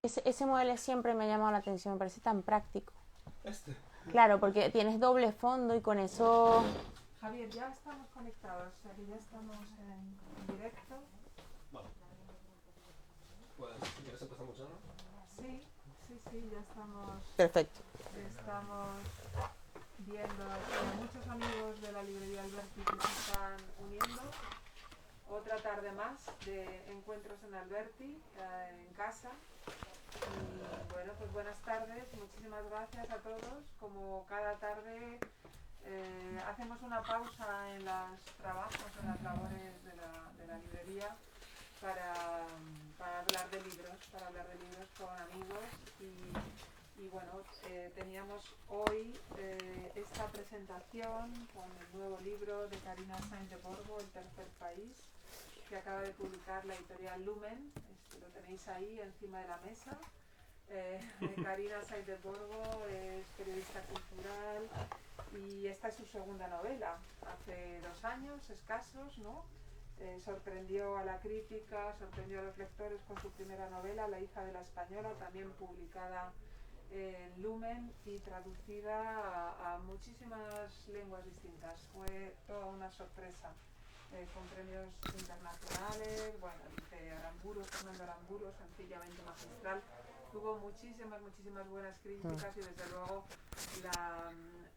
Ese mueble siempre me ha llamado la atención, me parece tan práctico. Este. Claro, porque tienes doble fondo y con eso... Javier, ya estamos conectados, o sea que ya estamos en directo. Vale. Pues, si quieres empezamos ya, ¿no? Sí, ya estamos. Perfecto. Estamos viendo a muchos amigos de la librería Alberti que se están uniendo. Otra tarde más de encuentros en Alberti, en casa. Y bueno, pues buenas tardes, muchísimas gracias a todos. Como cada tarde hacemos una pausa en los trabajos, en las labores de la librería para hablar de libros con amigos y bueno, teníamos hoy esta presentación con el nuevo libro de Carina Sainz de Borgo, El tercer país, que acaba de publicar la editorial Lumen. Lo tenéis ahí encima de la mesa. Carina Sainz de Borgo es periodista cultural y esta es su segunda novela. Hace 2 años escasos, ¿no? Sorprendió a la crítica, sorprendió a los lectores con su primera novela, La hija de la española, también publicada en Lumen y traducida a muchísimas lenguas distintas. Fue toda una sorpresa, con premios internacionales. Bueno, dice Aramburu, Fernando Aramburu, sencillamente magistral. Tuvo muchísimas buenas críticas y desde luego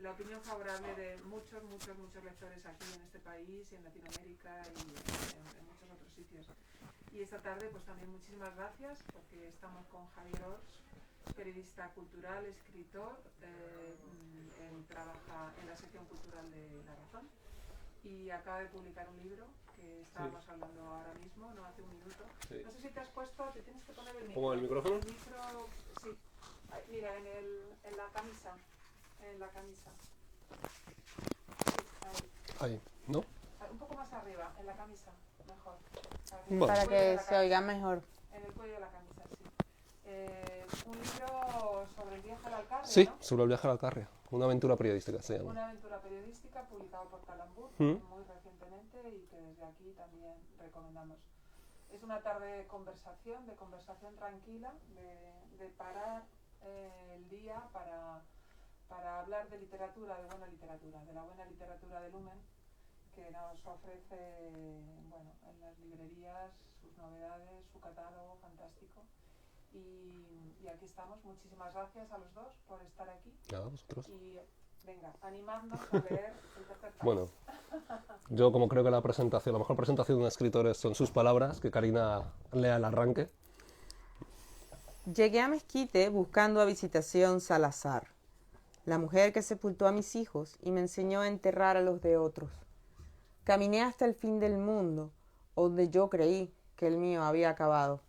la opinión favorable de muchos lectores aquí en este país y en Latinoamérica y en muchos otros sitios. Y esta tarde pues también muchísimas gracias porque estamos con Javier Ors, periodista cultural, escritor, trabaja en la sección cultural de La Razón y acaba de publicar un libro que estábamos hablando ahora mismo, no hace un minuto. Sí. No sé si te has puesto, te tienes que poner el micro. ¿Pongo el micrófono? El micro, sí. Ay, mira, en la camisa. En la camisa. Sí, ahí, ¿no? Un poco más arriba, en la camisa, mejor. Para que se oiga mejor. En el cuello de la camisa, sí. Un libro sobre el viaje a la Alcarria, Sí, ¿no? sobre el viaje a la Alcarria. Una aventura periodística se llama. Una aventura periodística publicado por Calambur muy recientemente y que desde aquí también recomendamos. Es una tarde de conversación tranquila, de parar el día para hablar de literatura, de buena literatura, de la buena literatura de Lumen, que nos ofrece, bueno, en las librerías sus novedades, su catálogo fantástico. Y aquí estamos. Muchísimas gracias a los dos por estar aquí. Nada, vosotros. Y venga, animadnos a leer El tercer país. Bueno, yo como creo que la mejor presentación de un escritor son sus palabras, que Karina lea el arranque. Llegué a Mezquite buscando a Visitación Salazar, la mujer que sepultó a mis hijos y me enseñó a enterrar a los de otros. Caminé hasta el fin del mundo, donde yo creí que el mío había acabado.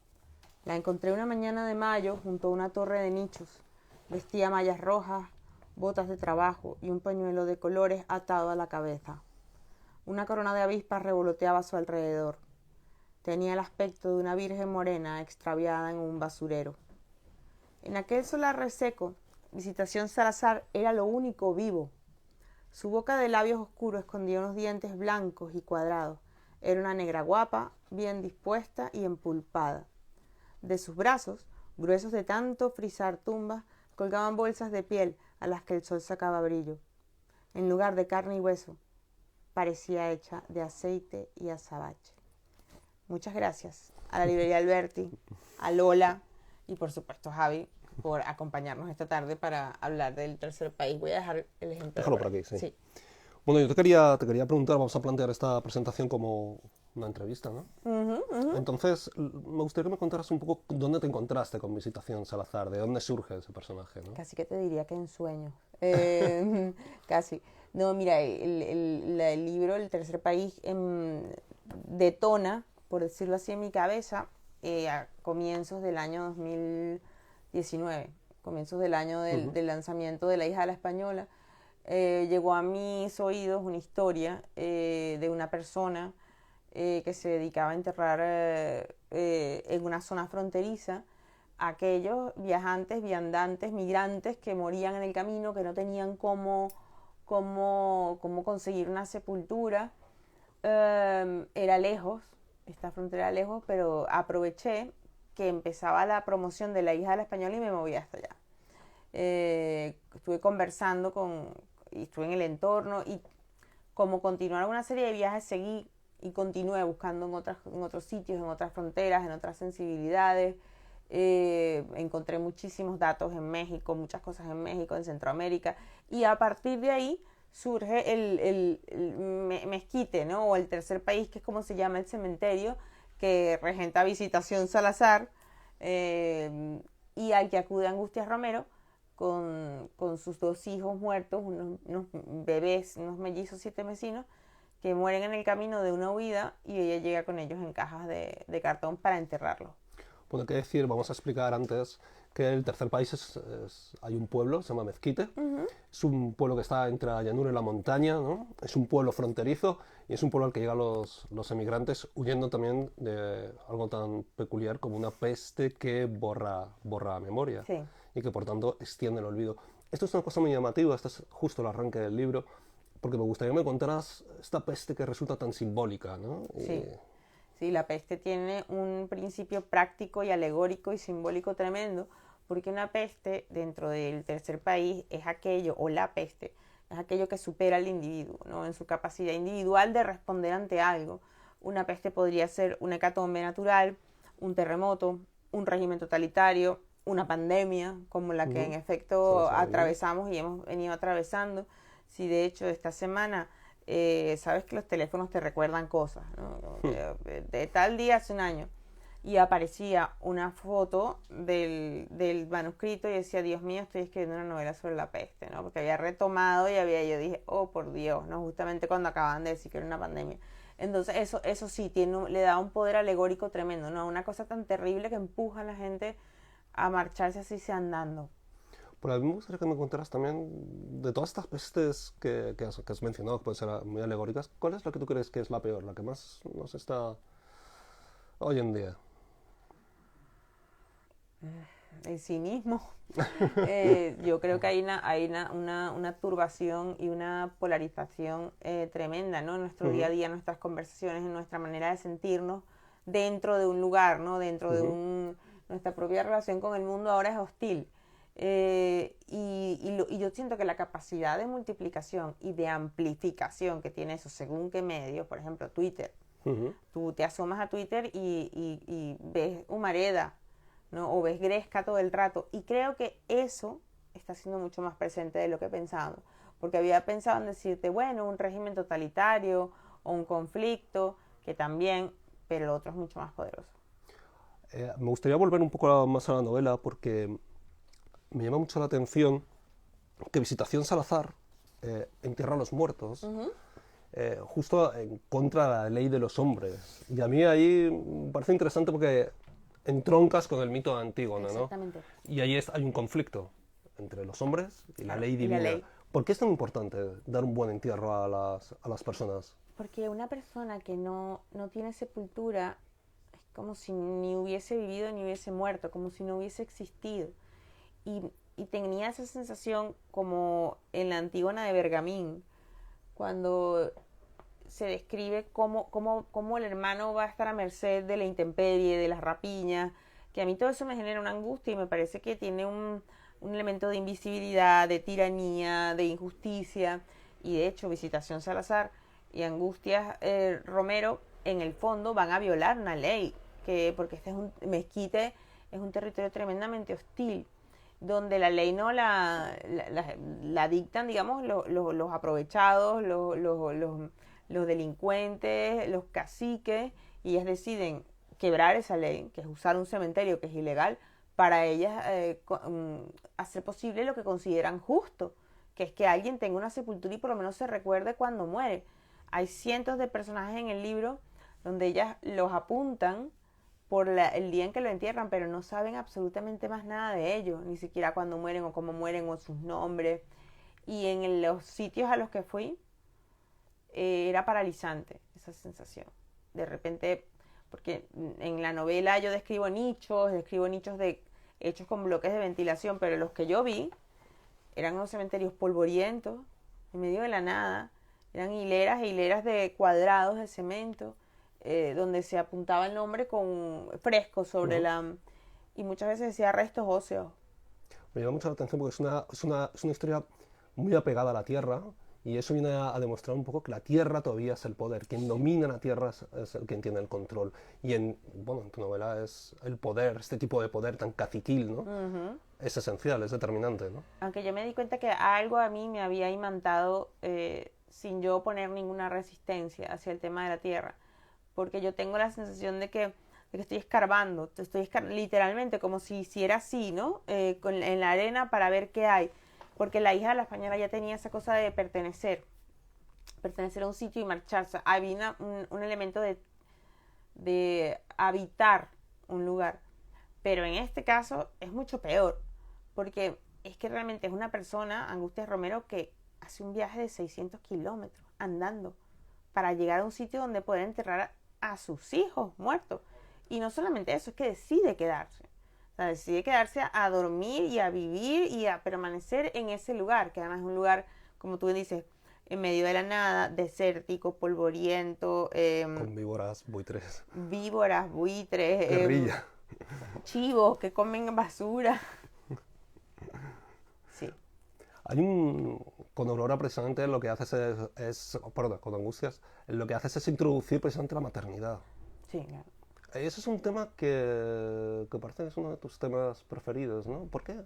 La encontré una mañana de mayo junto a una torre de nichos. Vestía mallas rojas, botas de trabajo y un pañuelo de colores atado a la cabeza. Una corona de avispas revoloteaba a su alrededor. Tenía el aspecto de una virgen morena extraviada en un basurero. En aquel solar reseco, Visitación Salazar era lo único vivo. Su boca de labios oscuros escondía unos dientes blancos y cuadrados. Era una negra guapa, bien dispuesta y empulpada. De sus brazos, gruesos de tanto frisar tumbas, colgaban bolsas de piel a las que el sol sacaba brillo. En lugar de carne y hueso, parecía hecha de aceite y azabache. Muchas gracias a la librería Alberti, a Lola y por supuesto a Javi por acompañarnos esta tarde para hablar del tercer país. Voy a dejar el ejemplo. Déjalo por aquí, sí. Bueno, yo te quería preguntar, vamos a plantear esta presentación como una entrevista, ¿no? Entonces, me gustaría que me contaras un poco dónde te encontraste con Visitación Salazar, de dónde surge ese personaje, ¿no? Casi que te diría que en sueños. Casi. No, mira, el libro El tercer país detona, por decirlo así, en mi cabeza a comienzos del año 2019, comienzos del año del lanzamiento de La hija de la española. Llegó a mis oídos una historia de una persona que se dedicaba a enterrar en una zona fronteriza a aquellos viajantes, viandantes, migrantes que morían en el camino, que no tenían cómo conseguir una sepultura. Era lejos, esta frontera era lejos, pero aproveché que empezaba la promoción de La hija de la española y me moví hasta allá. Estuve conversando y estuve en el entorno y como continuaron una serie de viajes seguí y continué buscando en otros sitios, en otras fronteras, en otras sensibilidades. Encontré muchísimos datos en México, muchas cosas en México, en Centroamérica, y a partir de ahí surge el Mezquite, ¿no? O el tercer país, que es como se llama el cementerio, que regenta Visitación Salazar, y al que acude Angustias Romero con sus 2 hijos muertos, unos bebés, unos mellizos 7 mesinos, que mueren en el camino de una huida, y ella llega con ellos en cajas de cartón para enterrarlos. Bueno, qué decir, vamos a explicar antes que el tercer país hay un pueblo, se llama Mezquite. Es un pueblo que está entre la llanura y la montaña, ¿no? Es un pueblo fronterizo y es un pueblo al que llegan los emigrantes huyendo también de algo tan peculiar como una peste que borra la memoria, Sí. Y que por tanto extiende el olvido. Esto es una cosa muy llamativa, este es justo el arranque del libro, porque me gustaría que me contaras esta peste que resulta tan simbólica, ¿no? Sí. Sí, la peste tiene un principio práctico y alegórico y simbólico tremendo, porque una peste dentro del tercer país es aquello, o la peste, es aquello que supera al individuo, ¿no? En su capacidad individual de responder ante algo. Una peste podría ser una hecatombe natural, un terremoto, un régimen totalitario, una pandemia, como la que en efecto atravesamos y hemos venido atravesando. Sí, de hecho, esta semana... sabes que los teléfonos te recuerdan cosas, ¿no? De tal día hace un año, y aparecía una foto del manuscrito y decía, Dios mío, estoy escribiendo una novela sobre la peste, ¿no? Porque había retomado y yo dije, oh, por Dios, ¿no? Justamente cuando acaban de decir que era una pandemia. Entonces eso sí, le da un poder alegórico tremendo, ¿no? Una cosa tan terrible que empuja a la gente a marcharse así se andando. Pero a mí me gustaría que me contaras también de todas estas pestes que has mencionado, que pueden ser muy alegóricas, ¿cuál es la que tú crees que es la peor, la que más nos está hoy en día? El cinismo. Yo creo que hay una turbación y una polarización tremenda, ¿no? En nuestro día a día, en nuestras conversaciones, en nuestra manera de sentirnos dentro de un lugar, ¿no? Dentro de nuestra propia relación con el mundo ahora es hostil. Y yo siento que la capacidad de multiplicación y de amplificación que tiene eso, según qué medio, por ejemplo, Twitter. Tú te asomas a Twitter y ves Humareda, ¿no? O ves Gresca todo el rato. Y creo que eso está siendo mucho más presente de lo que he pensado. Porque había pensado en decirte, bueno, un régimen totalitario o un conflicto, que también, pero el otro es mucho más poderoso. Me gustaría volver un poco más a la novela porque me llama mucho la atención que Visitación Salazar entierra a los muertos justo en contra de la ley de los hombres. Y a mí ahí me parece interesante porque entroncas con el mito de Antígona, ¿no? Exactamente. Y ahí hay un conflicto entre los hombres y la ley divina. La ley. ¿Por qué es tan importante dar un buen entierro a las personas? Porque una persona que no tiene sepultura es como si ni hubiese vivido ni hubiese muerto, como si no hubiese existido. Y tenía esa sensación como en la Antígona de Bergamín, cuando se describe cómo el hermano va a estar a merced de la intemperie, de las rapiñas, que a mí todo eso me genera una angustia y me parece que tiene un elemento de invisibilidad, de tiranía, de injusticia. Y de hecho, Visitación Salazar y Angustias Romero, en el fondo, van a violar una ley, porque este es Mezquite es un territorio tremendamente hostil, donde la ley no la dictan, digamos, los aprovechados, los delincuentes, los caciques, y ellas deciden quebrar esa ley, que es usar un cementerio que es ilegal, para ellas hacer posible lo que consideran justo, que es que alguien tenga una sepultura y por lo menos se recuerde cuando muere. Hay cientos de personajes en el libro donde ellas los apuntan por el día en que lo entierran, pero no saben absolutamente más nada de ellos, ni siquiera cuándo mueren o cómo mueren o sus nombres. Y en los sitios a los que fui, era paralizante esa sensación. De repente, porque en la novela yo describo nichos hechos con bloques de ventilación, pero los que yo vi eran unos cementerios polvorientos, en medio de la nada, eran hileras e hileras de cuadrados de cemento, donde se apuntaba el nombre con fresco sobre y muchas veces decía restos óseos. Me llama mucho la atención porque es una historia muy apegada a la tierra y eso viene a demostrar un poco que la tierra todavía es el poder. Quien domina la tierra es el quien tiene el control. Y en tu novela es el poder, este tipo de poder tan caciquil, ¿no? Es esencial, es determinante, ¿no? Aunque yo me di cuenta que algo a mí me había imantado sin yo poner ninguna resistencia hacia el tema de la tierra. Porque yo tengo la sensación de que estoy escarbando, literalmente como si hiciera así, ¿no? En la arena para ver qué hay. Porque la hija de la española ya tenía esa cosa de pertenecer a un sitio y marcharse. Había un elemento de habitar un lugar. Pero en este caso es mucho peor, porque es que realmente es una persona, Angustias Romero, que hace un viaje de 600 kilómetros andando para llegar a un sitio donde poder enterrar a sus hijos muertos. Y no solamente eso, es que decide quedarse. O sea, decide quedarse a dormir y a vivir y a permanecer en ese lugar, que además es un lugar, como tú dices, en medio de la nada, desértico, polvoriento. Con víboras, buitres. Víboras, buitres. Guerrilla. Chivos que comen basura. Sí. Con Aurora precisamente lo que haces perdón, con Angustias, lo que haces es introducir precisamente la maternidad. Sí, claro. Ese es un tema que parece que es uno de tus temas preferidos, ¿no? ¿Por qué?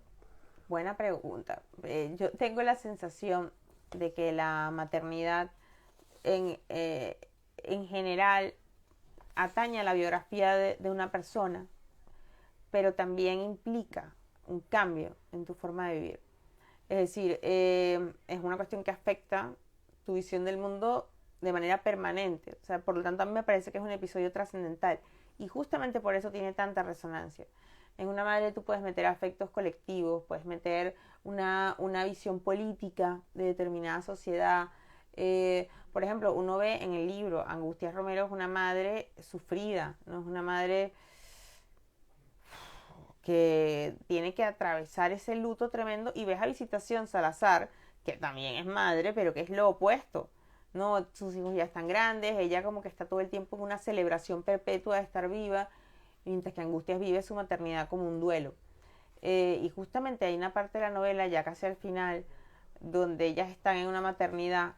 Buena pregunta. Yo tengo la sensación de que la maternidad en general atañe a la biografía de una persona, pero también implica un cambio en tu forma de vivir. Es decir, es una cuestión que afecta tu visión del mundo de manera permanente. O sea, por lo tanto, a mí me parece que es un episodio trascendental. Y justamente por eso tiene tanta resonancia. En una madre tú puedes meter afectos colectivos, puedes meter una visión política de determinada sociedad. Por ejemplo, uno ve en el libro, Angustias Romero es una madre sufrida, no es una madre que tiene que atravesar ese luto tremendo, y ves a Visitación Salazar, que también es madre, pero que es lo opuesto, ¿no? Sus hijos ya están grandes, ella como que está todo el tiempo en una celebración perpetua de estar viva, mientras que Angustias vive su maternidad como un duelo. Y justamente hay una parte de la novela, ya casi al final, donde ellas están en una maternidad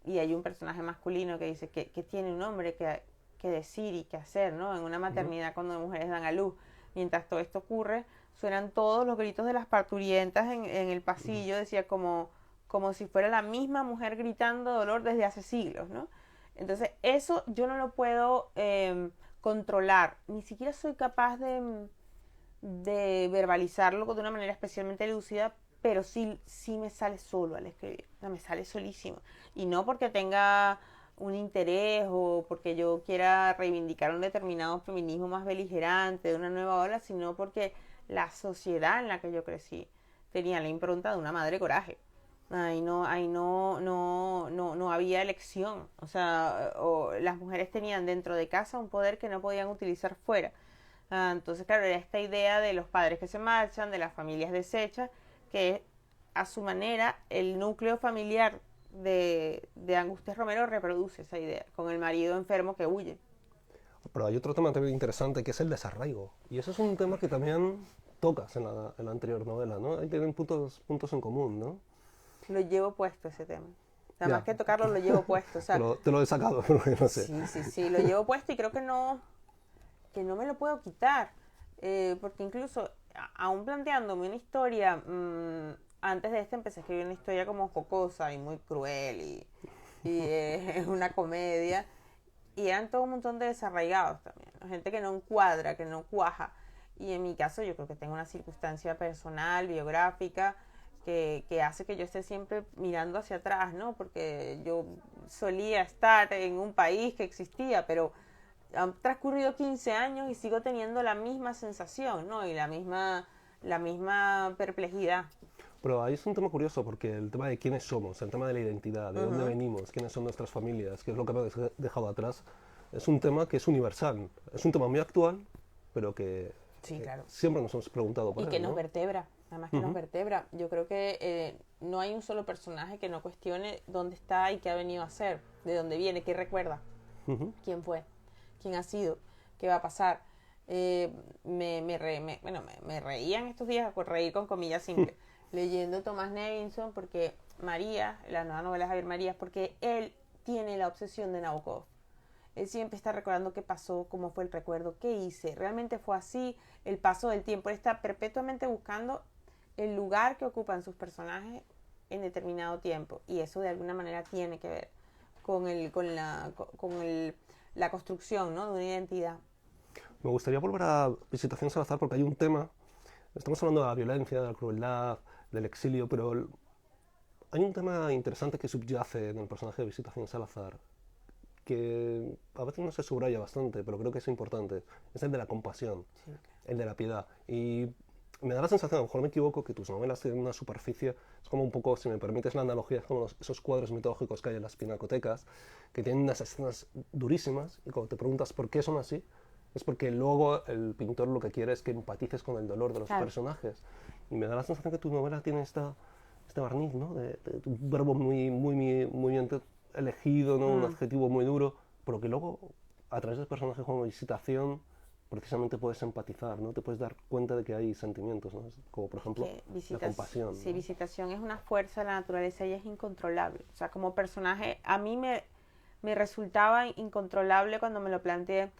y hay un personaje masculino que dice que tiene un hombre que decir y que hacer, ¿no? En una maternidad cuando mujeres dan a luz. Mientras todo esto ocurre, suenan todos los gritos de las parturientas en el pasillo, decía como si fuera la misma mujer gritando dolor desde hace siglos, ¿no? Entonces eso yo no lo puedo controlar, ni siquiera soy capaz de verbalizarlo de una manera especialmente lúcida, pero sí me sale solo al escribir, o sea, me sale solísimo. Y no porque tenga un interés o porque yo quiera reivindicar un determinado feminismo más beligerante de una nueva ola, sino porque la sociedad en la que yo crecí tenía la impronta de una madre coraje. Ahí no había elección. O sea, las mujeres tenían dentro de casa un poder que no podían utilizar fuera. Entonces, claro, era esta idea de los padres que se marchan, de las familias deshechas, que a su manera el núcleo familiar de Angustias Romero reproduce esa idea, con el marido enfermo que huye. Pero hay otro tema también interesante que es el desarraigo. Y eso es un tema que también tocas en la anterior novela, ¿no? Ahí tienen puntos en común, ¿no? Lo llevo puesto ese tema. Nada más que tocarlo lo llevo puesto. O sea, te lo he sacado, pero no sé. Sí, lo llevo puesto y creo que no me lo puedo quitar. Porque incluso, aún planteándome una historia, antes de empecé a escribir una historia como jocosa y muy cruel y es una comedia. Y eran todo un montón de desarraigados también, ¿no? Gente que no encuadra, que no cuaja. Y en mi caso yo creo que tengo una circunstancia personal, biográfica, que hace que yo esté siempre mirando hacia atrás, ¿no? Porque yo solía estar en un país que existía, pero han transcurrido 15 años y sigo teniendo la misma sensación, ¿no? Y la misma perplejidad. Pero ahí es un tema curioso, porque el tema de quiénes somos, el tema de la identidad, de dónde venimos, quiénes son nuestras familias, qué es lo que hemos dejado atrás, es un tema que es universal. Es un tema muy actual, pero que sí, claro, siempre nos hemos preguntado por él, y que ¿no? nos vertebra, además que nos vertebra. Yo creo que no hay un solo personaje que no cuestione dónde está y qué ha venido a hacer, de dónde viene, qué recuerda, quién fue, quién ha sido, qué va a pasar. me reían estos días, reír con comillas simples, leyendo Tomás Nevinson, porque María, la nueva novela de Javier Marías, porque él tiene la obsesión de Nabokov. Él siempre está recordando qué pasó, cómo fue el recuerdo, qué hice, realmente fue así, el paso del tiempo. Él está perpetuamente buscando el lugar que ocupan sus personajes en determinado tiempo, y eso de alguna manera tiene que ver con la construcción, ¿no?, de una identidad. Me gustaría volver a Visitación Salazar porque hay un tema, estamos hablando de la violencia, de la crueldad, del exilio, pero hay un tema interesante que subyace en el personaje de Visitación Salazar, que a veces no se subraya bastante, pero creo que es importante. Es el de la compasión, sí, el de la piedad. Y me da la sensación, a lo mejor me equivoco, que tus novelas tienen una superficie, es como un poco, si me permites la analogía, es como esos cuadros mitológicos que hay en las pinacotecas, que tienen unas escenas durísimas, y cuando te preguntas por qué son así, es porque luego el pintor lo que quiere es que empatices con el dolor de los personajes. Y me da la sensación que tu novela tiene este barniz, ¿no? De un verbo muy bien elegido, ¿no? Un adjetivo muy duro, pero que luego, a través de personajes como Visitación, precisamente puedes empatizar, ¿no? Te puedes dar cuenta de que hay sentimientos, ¿no? Como por ejemplo la compasión. Sí, ¿no? Visitación es una fuerza de la naturaleza y es incontrolable. O sea, como personaje, a mí me resultaba incontrolable cuando me lo planteé.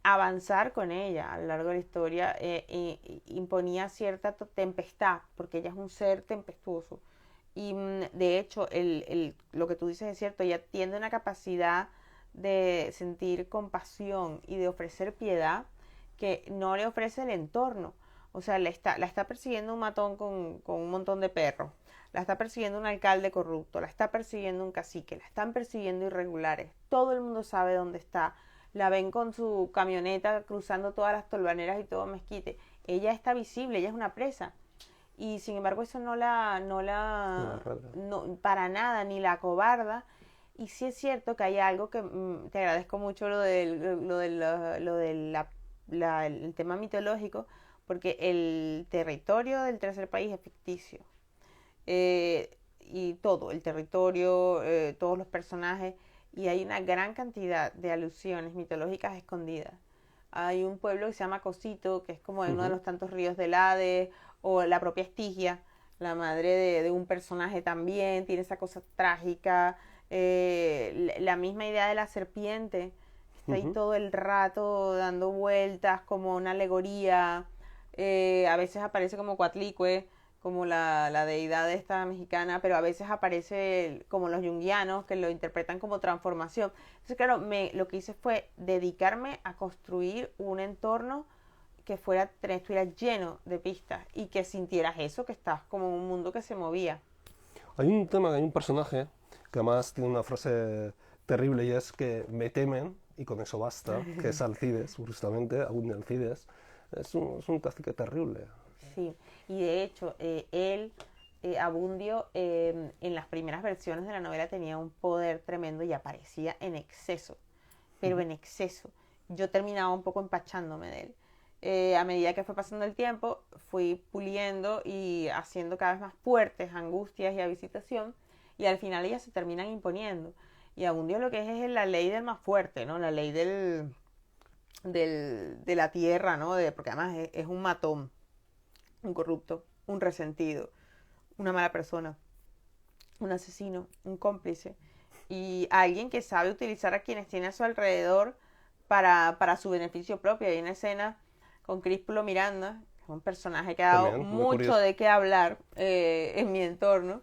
Avanzar con ella a lo largo de la historia imponía cierta tempestad, porque ella es un ser tempestuoso. Y de hecho, lo que tú dices es cierto, ella tiene una capacidad de sentir compasión y de ofrecer piedad que no le ofrece el entorno. O sea, la está persiguiendo un matón con un montón de perros, la está persiguiendo un alcalde corrupto, la está persiguiendo un cacique, la están persiguiendo irregulares. Todo el mundo sabe dónde está. La ven con su camioneta cruzando todas las tolvaneras y todo Mezquite. Ella está visible, ella es una presa. Y sin embargo eso no para nada, ni la acobarda. Y sí es cierto que hay algo que te agradezco mucho el tema mitológico, porque el territorio del tercer país es ficticio. Y todo, el territorio, todos los personajes, y hay una gran cantidad de alusiones mitológicas escondidas. Hay un pueblo que se llama Cosito, que es como uno de los tantos ríos del Hades, o la propia Estigia, la madre de un personaje también, tiene esa cosa trágica. La misma idea de la serpiente, está ahí todo el rato dando vueltas como una alegoría. A veces aparece como Coatlicue, como la deidad esta mexicana, pero a veces aparece como los junguianos, que lo interpretan como transformación. Entonces, claro, lo que hice fue dedicarme a construir un entorno que estuviera lleno de pistas y que sintieras eso, que estás como en un mundo que se movía. Hay un personaje que además tiene una frase terrible, y es que me temen y con eso basta, que es Alcides, justamente, Abundio Alcides. Es un cacique terrible. Sí, y de hecho, Abundio, en las primeras versiones de la novela tenía un poder tremendo y aparecía en exceso, pero en exceso. Yo terminaba un poco empachándome de él. A medida que fue pasando el tiempo, fui puliendo y haciendo cada vez más fuertes angustias y a Visitación, y al final ellas se terminan imponiendo. Y Abundio lo que es la ley del más fuerte, ¿no? La ley de la tierra, ¿no? Porque además es un matón, un corrupto, un resentido, una mala persona, un asesino, un cómplice, y alguien que sabe utilizar a quienes tiene a su alrededor para su beneficio propio. Hay una escena con Críspulo Miranda, un personaje que ha dado mucho de qué hablar en mi entorno,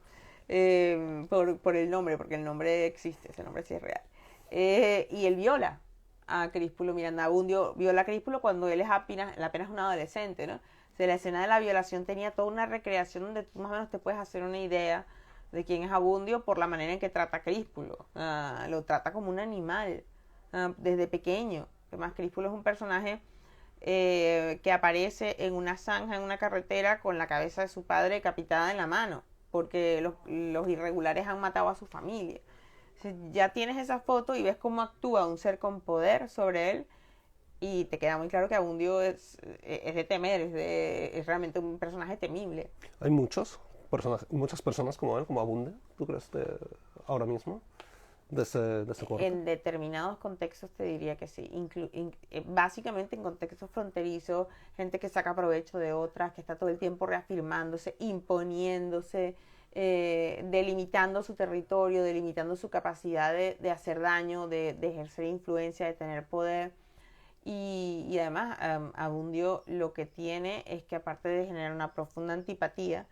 por el nombre, porque el nombre existe, ese nombre sí es real. Y él viola a Críspulo Miranda. Abundio viola a Críspulo cuando él es apenas un adolescente, ¿no? O sea, la escena de la violación tenía toda una recreación donde tú más o menos te puedes hacer una idea de quién es Abundio por la manera en que trata a Críspulo. Lo trata como un animal desde pequeño. Además, Críspulo es un personaje que aparece en una zanja, en una carretera, con la cabeza de su padre decapitada en la mano, porque los irregulares han matado a su familia. Ya tienes esa foto y ves cómo actúa un ser con poder sobre él, y te queda muy claro que Abundio es de temer, es realmente un personaje temible. Hay muchas personas como él, como Abundio, ¿tú crees ahora mismo? de ese corte. En determinados contextos te diría que sí. Básicamente en contextos fronterizos, gente que saca provecho de otras, que está todo el tiempo reafirmándose, imponiéndose, delimitando su territorio, delimitando su capacidad de hacer daño, de ejercer influencia, de tener poder. Y además, Abundio lo que tiene es que aparte de generar una profunda antipatía,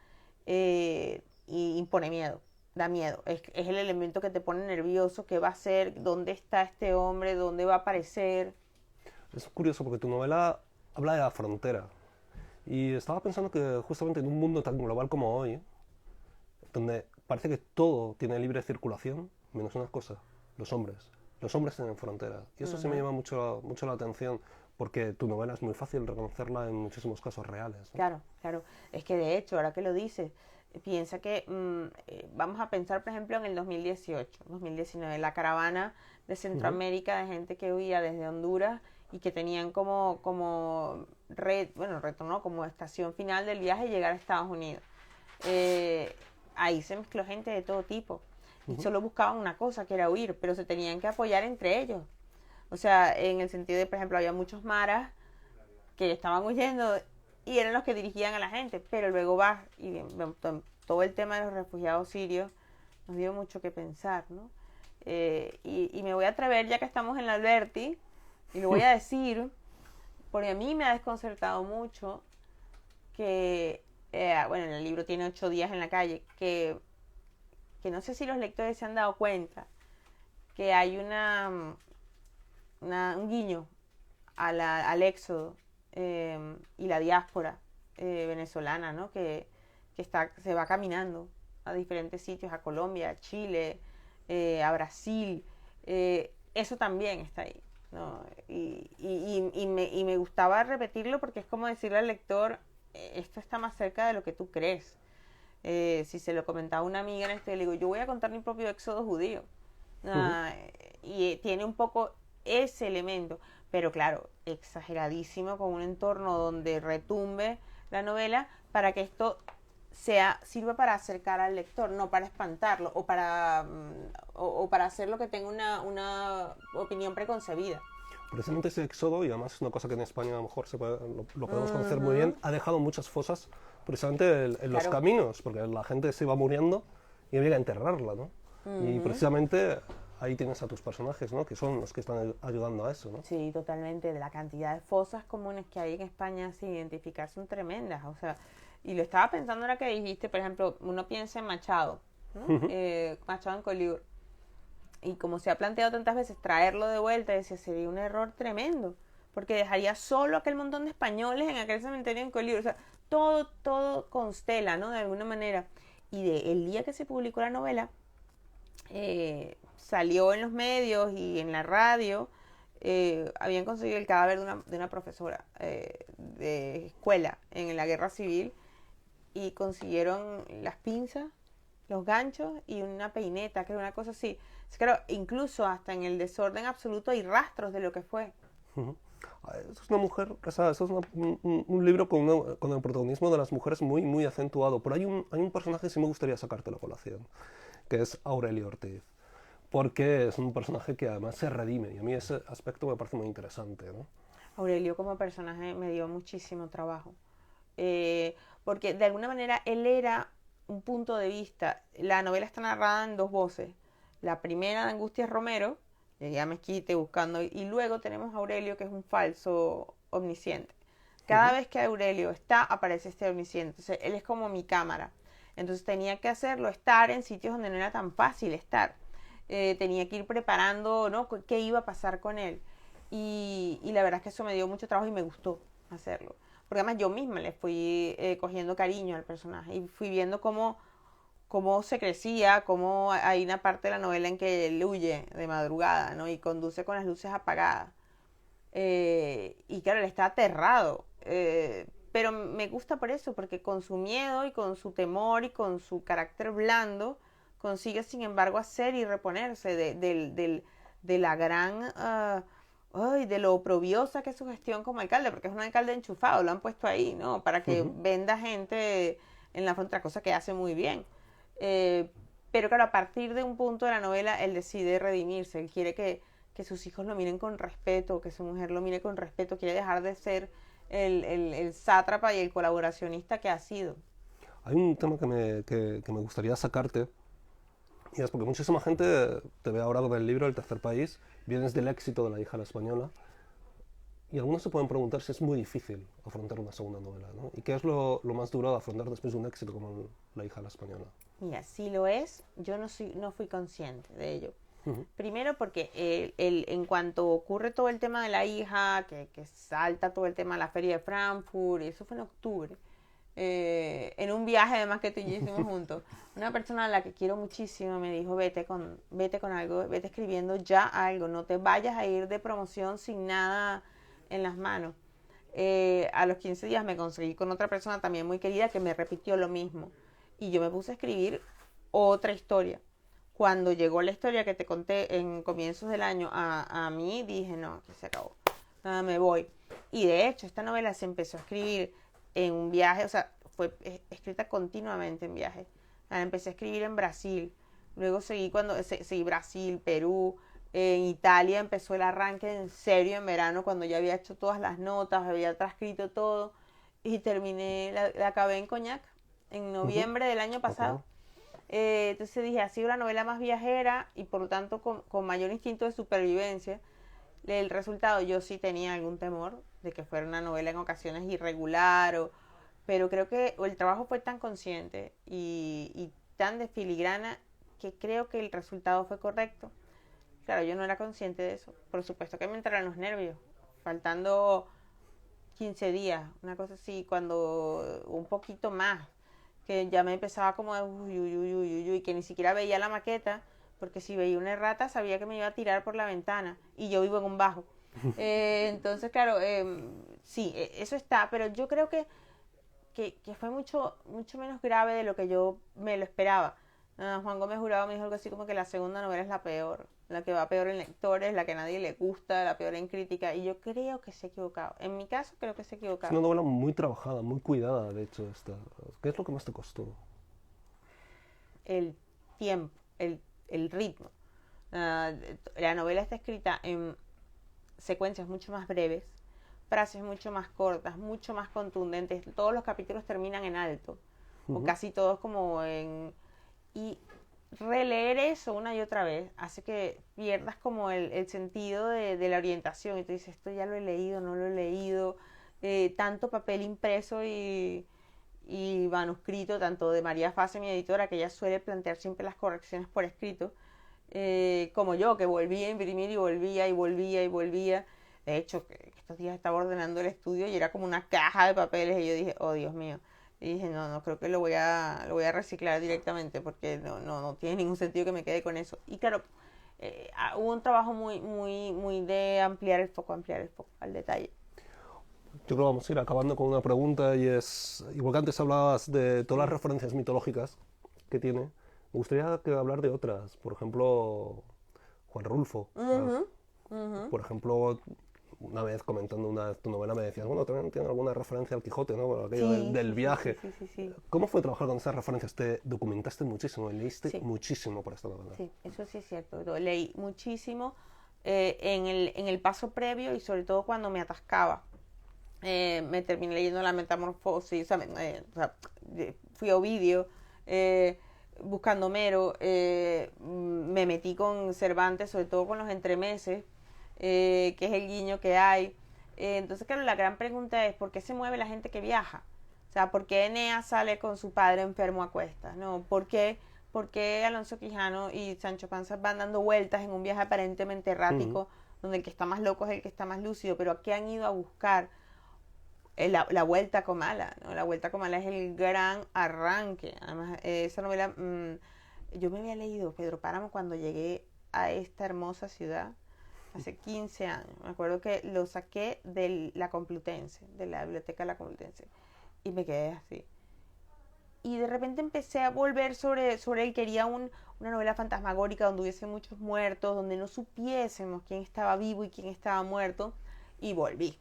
impone miedo. Da miedo, es el elemento que te pone nervioso, qué va a hacer, dónde está este hombre, dónde va a aparecer. Es curioso porque tu novela habla de la frontera. Y estaba pensando que justamente en un mundo tan global como hoy, donde parece que todo tiene libre circulación, menos una cosa, los hombres. Los hombres tienen fronteras. Y eso sí me llama mucho la atención, porque tu novela es muy fácil reconocerla en muchísimos casos reales, ¿no? Claro, claro. Es que de hecho, ahora que lo dices, piensa que vamos a pensar, por ejemplo, en el 2018, 2019, la caravana de Centroamérica de gente que huía desde Honduras y que tenían como reto, ¿no? Como estación final del viaje llegar a Estados Unidos. Ahí se mezcló gente de todo tipo y solo buscaban una cosa, que era huir, pero se tenían que apoyar entre ellos. O sea, en el sentido de, por ejemplo, había muchos maras que estaban huyendo y eran los que dirigían a la gente, pero luego y todo el tema de los refugiados sirios nos dio mucho que pensar, ¿no? Y me voy a atrever, ya que estamos en la Alberti, y lo voy a decir, porque a mí me ha desconcertado mucho que, bueno, en el libro tiene 8 días en la calle, que no sé si los lectores se han dado cuenta, que hay un guiño al éxodo y la diáspora venezolana, ¿no? Que se va caminando a diferentes sitios, a Colombia, a Chile, a Brasil. Eso también está ahí, ¿no? Y me gustaba repetirlo porque es como decirle al lector, esto está más cerca de lo que tú crees. Si se lo comentaba a una amiga en le digo, yo voy a contar mi propio éxodo judío. Y tiene un poco ese elemento, pero claro, exageradísimo, con un entorno donde retumbe la novela para que esto sirva para acercar al lector, no para espantarlo o para hacerlo que tenga una opinión preconcebida. Precisamente ese éxodo, y además es una cosa que en España a lo mejor lo podemos conocer muy bien, ha dejado muchas fosas precisamente en los caminos, porque la gente se iba muriendo y había que enterrarla, ¿no? Y precisamente ahí tienes a tus personajes, ¿no? Que son los que están ayudando a eso, ¿no? Sí, totalmente. De la cantidad de fosas comunes que hay en España sin identificar son tremendas. O sea, y lo estaba pensando ahora que dijiste, por ejemplo, uno piensa en Machado, ¿no? Machado en Collioure. Y como se ha planteado tantas veces, traerlo de vuelta, decía, sería un error tremendo, porque dejaría solo aquel montón de españoles en aquel cementerio en Collioure. O sea, todo constela, ¿no? De alguna manera. Y el día que se publicó la novela, salió en los medios y en la radio, habían conseguido el cadáver de una profesora de escuela en la guerra civil y consiguieron las pinzas, los ganchos y una peineta, que era una cosa así. Claro, incluso hasta en el desorden absoluto hay rastros de lo que fue. Eso es una mujer, o sea, eso es un libro con el protagonismo de las mujeres muy, muy acentuado. Pero hay un personaje que sí me gustaría sacártelo a colación, que es Aurelio Ortiz, porque es un personaje que además se redime, y a mí ese aspecto me parece muy interesante, ¿no? Aurelio como personaje me dio muchísimo trabajo, porque de alguna manera él era un punto de vista. La novela está narrada en 2 voces. La primera de Angustias Romero, llegué a Mezquite buscando, y luego tenemos a Aurelio, que es un falso omnisciente. Cada vez que Aurelio está, aparece este omnisciente. Entonces, él es como mi cámara. Entonces tenía que hacerlo, estar en sitios donde no era tan fácil estar. Tenía que ir preparando, ¿no?, qué iba a pasar con él. Y la verdad es que eso me dio mucho trabajo y me gustó hacerlo. Porque además yo misma le fui cogiendo cariño al personaje y fui viendo cómo se crecía, cómo hay una parte de la novela en que él huye de madrugada, ¿no?, y conduce con las luces apagadas. Y claro, él está aterrado. Pero me gusta por eso, porque con su miedo y con su temor y con su carácter blando, consigue sin embargo hacer y reponerse de la gran... de lo oprobiosa que es su gestión como alcalde, porque es un alcalde enchufado, lo han puesto ahí, ¿no?, para que venda gente en la frontera, cosa que hace muy bien. pero claro, a partir de un punto de la novela, él decide redimirse. Él quiere que sus hijos lo miren con respeto, que su mujer lo mire con respeto, quiere dejar de ser el sátrapa y el colaboracionista que ha sido. Hay un tema que me gustaría sacarte, y es porque muchísima gente te ve ahora con el libro El tercer país, vienes del éxito de La hija a la española, y algunos se pueden preguntar si es muy difícil afrontar una segunda novela, ¿no? ¿Y qué es lo más duro de afrontar después de un éxito como La hija a la española? Mira, si lo es, yo no fui consciente de ello. Uh-huh. Primero porque en cuanto ocurre todo el tema de la hija, que salta todo el tema de la feria de Frankfurt, y eso fue en octubre, en un viaje además que tú y yo hicimos juntos, una persona a la que quiero muchísimo me dijo, vete con algo, vete escribiendo ya algo, no te vayas a ir de promoción sin nada en las manos. A los 15 días me conseguí con otra persona también muy querida que me repitió lo mismo, y yo me puse a escribir otra historia. Cuando llegó la historia que te conté en comienzos del año a mí, dije, no, que se acabó, me voy. Y de hecho, esta novela se empezó a escribir en un viaje, o sea, fue escrita continuamente en viajes. La empecé a escribir en Brasil, luego seguí Brasil, Perú, en Italia empezó el arranque en serio en verano, cuando ya había hecho todas las notas, había transcrito todo, y terminé, la acabé en Coñac, en noviembre del año pasado. Okay. Entonces dije, ha sido la novela más viajera y por lo tanto con mayor instinto de supervivencia. El resultado, yo sí tenía algún temor de que fuera una novela en ocasiones irregular, pero creo que el trabajo fue tan consciente y tan de filigrana que creo que el resultado fue correcto. Claro, yo no era consciente de eso. Por supuesto que me entraron los nervios, faltando 15 días, una cosa así, cuando un poquito más, que ya me empezaba como de uy, que ni siquiera veía la maqueta, porque si veía una errata sabía que me iba a tirar por la ventana, y yo vivo en un bajo. Entonces, claro, sí, eso está, pero yo creo que fue mucho menos grave de lo que yo me lo esperaba. Juan Gómez Jurado me dijo algo así como que la segunda novela es la peor, la que va peor en lectores, la que a nadie le gusta, la peor en crítica, y yo creo que se ha equivocado. En mi caso creo que se ha equivocado. Es una novela muy trabajada, muy cuidada, de hecho. ¿Qué es lo que más te costó? El tiempo, el ritmo. La novela está escrita en secuencias mucho más breves, frases mucho más cortas, mucho más contundentes. Todos los capítulos terminan en alto, o casi todos como en... Y releer eso una y otra vez hace que pierdas como el sentido de la orientación. Y tú dices, esto ya lo he leído, no lo he leído. Tanto papel impreso y manuscrito, tanto de María Fase, mi editora, que ella suele plantear siempre las correcciones por escrito, como yo, que volvía a imprimir y volvía. De hecho, que estos días estaba ordenando el estudio y era como una caja de papeles y yo dije, oh Dios mío. Y dije, no, creo que lo voy a reciclar directamente porque no tiene ningún sentido que me quede con eso. Y claro, hubo un trabajo muy de ampliar el foco al detalle. Yo creo que vamos a ir acabando con una pregunta y es, igual que antes hablabas de todas las referencias mitológicas que tiene, me gustaría que hablar de otras, por ejemplo, Juan Rulfo. Por ejemplo, una vez comentando tu novela me decías, bueno, también tiene alguna referencia al Quijote, ¿no? Aquello del viaje. Sí. ¿Cómo fue trabajar con esas referencias? Te documentaste muchísimo, leíste muchísimo por esta novela. Sí, eso sí es cierto. Lo leí muchísimo en el paso previo y sobre todo cuando me atascaba. Me terminé leyendo La Metamorfosis, fui a Ovidio, buscando Homero, me metí con Cervantes, sobre todo con los entremeses, que es el guiño que hay. Entonces, claro, la gran pregunta es, ¿por qué se mueve la gente que viaja? O sea, ¿por qué Eneas sale con su padre enfermo a cuestas? ¿No? ¿Por qué Alonso Quijano y Sancho Panza van dando vueltas en un viaje aparentemente errático, donde el que está más loco es el que está más lúcido? ¿Pero a qué han ido a buscar? La Vuelta a Comala, ¿no? La Vuelta a Comala es el gran arranque. Además, esa novela, yo me había leído Pedro Páramo cuando llegué a esta hermosa ciudad, hace 15 años. Me acuerdo que lo saqué de la Complutense, de la biblioteca de la Complutense, y me quedé así. Y de repente empecé a volver sobre él. Quería una novela fantasmagórica donde hubiese muchos muertos, donde no supiésemos quién estaba vivo y quién estaba muerto, y volví.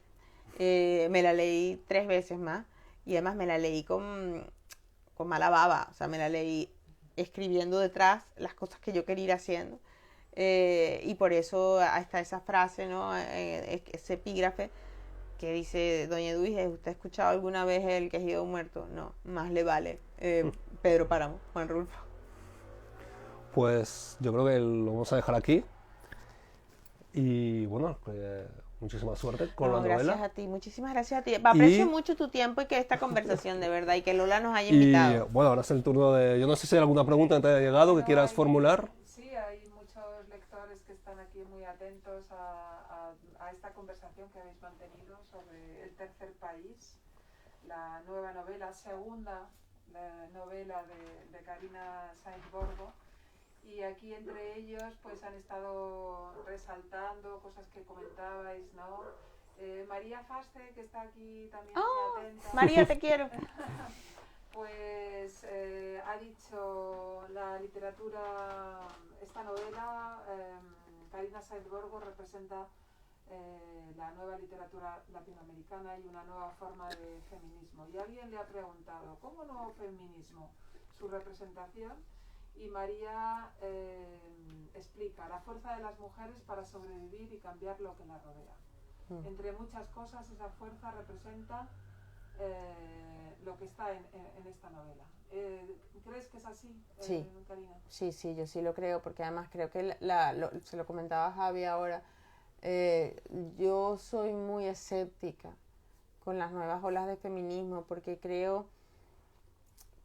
Me la leí 3 veces más y además me la leí con mala baba, o sea, me la leí escribiendo detrás las cosas que yo quería ir haciendo. Y por eso está esa frase, ¿no? Ese epígrafe que dice: Doña Edwige, ¿usted ha escuchado alguna vez el quejido de un muerto? No, más le vale. Pedro Páramo, Juan Rulfo. Pues yo creo que lo vamos a dejar aquí. Y bueno, muchísima suerte con la novela. Gracias a ti, muchísimas gracias a ti. Aprecio mucho tu tiempo y que esta conversación, de verdad, y que Lola nos haya invitado. Y bueno, ahora es el turno de... Yo no sé si hay alguna pregunta que te haya llegado que quieras formular. Sí, hay muchos lectores que están aquí muy atentos a esta conversación que habéis mantenido sobre El tercer país, la nueva novela, segunda novela de Carina Sainz-Borgo. Y aquí entre ellos pues han estado resaltando cosas que comentabais, ¿no? María Faste, que está aquí también muy atenta. María, te quiero. Pues ha dicho la literatura, esta novela, Carina Sainz-Borgo representa la nueva literatura latinoamericana y una nueva forma de feminismo. Y alguien le ha preguntado, ¿cómo nuevo feminismo? Su representación. Y María explica la fuerza de las mujeres para sobrevivir y cambiar lo que las rodea. Entre muchas cosas, esa fuerza representa lo que está en esta novela. ¿Crees que es así, sí. Karina? Sí, yo sí lo creo, porque además creo que se lo comentaba a Javi ahora, yo soy muy escéptica con las nuevas olas de feminismo, porque creo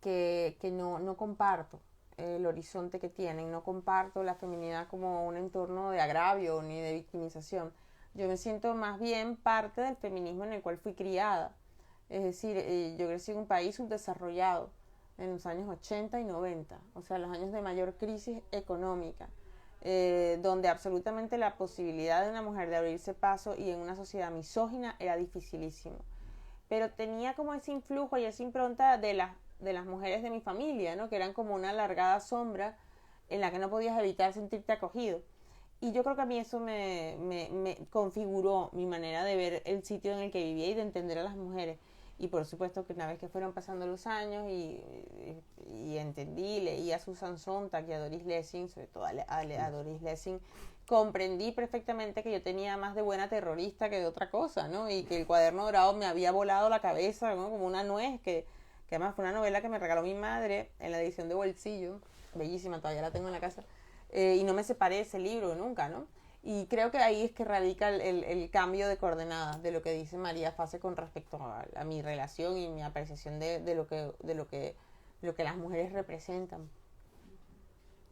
que no comparto el horizonte que tienen, no comparto la feminidad como un entorno de agravio ni de victimización. Yo me siento más bien parte del feminismo en el cual fui criada. Es decir, yo crecí en un país subdesarrollado en los años 80 y 90, o sea, los años de mayor crisis económica, donde absolutamente la posibilidad de una mujer de abrirse paso y en una sociedad misógina era dificilísimo. Pero tenía como ese influjo y esa impronta de las mujeres de mi familia, ¿no? Que eran como una alargada sombra en la que no podías evitar sentirte acogido. Y yo creo que a mí eso me configuró mi manera de ver el sitio en el que vivía y de entender a las mujeres. Y por supuesto que una vez que fueron pasando los años y entendí, leí a Susan Sontag y a Doris Lessing, sobre todo a Doris Lessing, comprendí perfectamente que yo tenía más de buena terrorista que de otra cosa, ¿no? Y que el Cuaderno Dorado me había volado la cabeza, ¿no? Como una nuez, que además fue una novela que me regaló mi madre en la edición de bolsillo, bellísima, todavía la tengo en la casa, y no me separé de ese libro nunca, ¿no? Y creo que ahí es que radica el cambio de coordenadas de lo que dice María Fase con respecto a mi relación y mi apreciación de lo que las mujeres representan.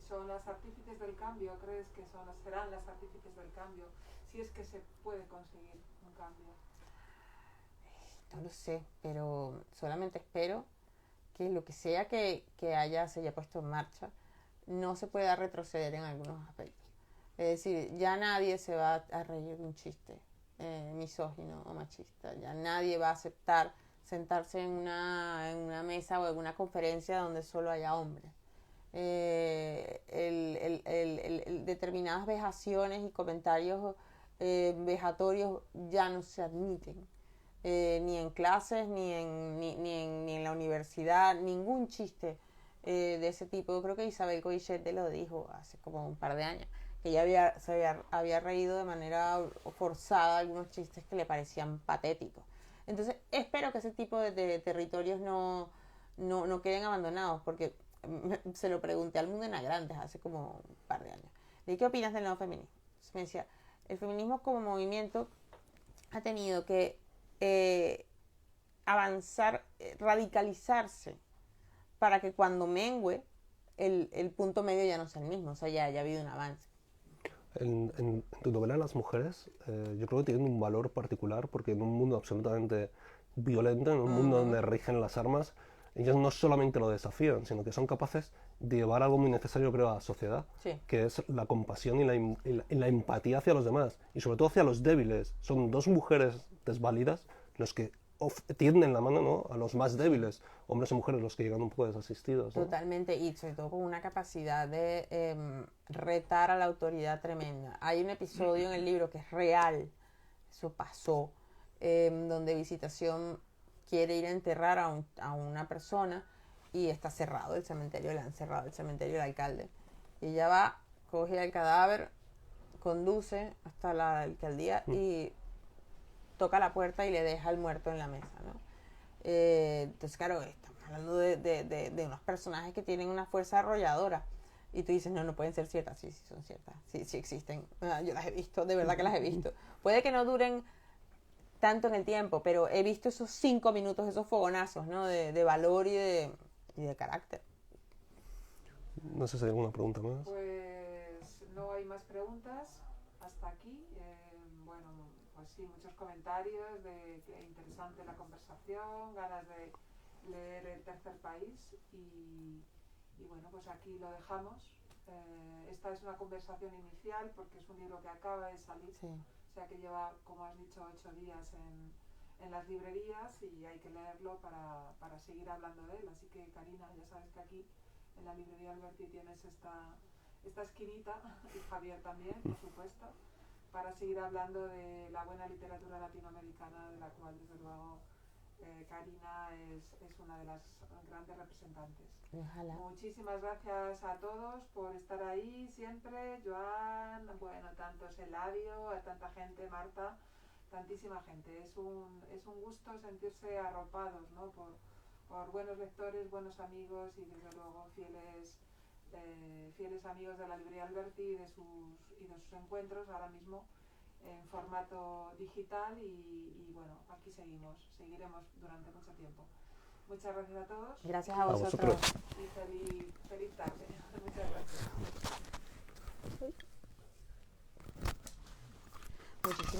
¿Son las artífices del cambio? ¿Crees que serán las artífices del cambio? Si es que se puede conseguir un cambio. No lo sé, pero solamente espero que lo que sea que se haya puesto en marcha no se pueda retroceder en algunos aspectos. Es decir, ya nadie se va a reír de un chiste misógino o machista. Ya nadie va a aceptar sentarse en una mesa o en una conferencia donde solo haya hombres. Determinadas vejaciones y comentarios vejatorios ya no se admiten. Ni en clases, ni en la universidad, ningún chiste de ese tipo. Yo creo que Isabel Coixet lo dijo hace como un par de años, que ella había reído de manera forzada algunos chistes que le parecían patéticos. Entonces espero que ese tipo de territorios no queden abandonados, porque se lo pregunté al Mundena Grandes hace como un par de años. Le dije, ¿qué opinas del nuevo feminismo? Entonces me decía, el feminismo como movimiento ha tenido que avanzar, radicalizarse, para que cuando mengue el punto medio ya no sea el mismo, o sea, ya haya habido un avance. En tu novela Las mujeres, yo creo que tienen un valor particular, porque en un mundo absolutamente violento, en un mundo donde rigen las armas, ellas no solamente lo desafían, sino que son capaces de llevar algo muy necesario, creo, a la sociedad, sí, que es la compasión y la empatía hacia los demás, y sobre todo hacia los débiles. Son dos mujeres desvalidas los que tienden la mano, ¿no?, a los más débiles, hombres y mujeres los que llegan un poco desasistidos, ¿no? Totalmente, y sobre todo con una capacidad de retar a la autoridad tremenda. Hay un episodio en el libro que es real, eso pasó, donde Visitación quiere ir a enterrar a una persona y está cerrado el cementerio, le han cerrado el cementerio al alcalde. Y ella va, coge el cadáver, conduce hasta la alcaldía y toca la puerta y le deja el muerto en la mesa, ¿no? Entonces, claro, estamos hablando de unos personajes que tienen una fuerza arrolladora. Y tú dices, no, no pueden ser ciertas. Sí, sí son ciertas. Sí, sí existen. Yo las he visto, de verdad que las he visto. Puede que no duren tanto en el tiempo, pero he visto esos 5 minutos, esos fogonazos, ¿no? De valor y de carácter. No sé si hay alguna pregunta más. Pues no hay más preguntas hasta aquí. Bueno, pues sí, muchos comentarios de que interesante la conversación, ganas de leer El tercer país y bueno, pues aquí lo dejamos. Esta es una conversación inicial porque es un libro que acaba de salir, Sí. o sea que lleva, como has dicho, 8 días en las librerías y hay que leerlo para seguir hablando de él. Así que, Karina, ya sabes que aquí en la librería Alberti tienes esta esquinita, y Javier también, por supuesto, para seguir hablando de la buena literatura latinoamericana, de la cual, desde luego, Karina es una de las grandes representantes. Ojalá. Muchísimas gracias a todos por estar ahí siempre. Joan, bueno, tantos Eladio, a tanta gente, Marta, tantísima gente. Es un gusto sentirse arropados, ¿no? por buenos lectores, buenos amigos y desde luego fieles amigos de la librería Alberti y de sus encuentros ahora mismo en formato digital y bueno, aquí seguiremos durante mucho tiempo. Muchas gracias a todos. Gracias a vosotros. vosotros. Y feliz tarde. Muchas gracias. Muchísimas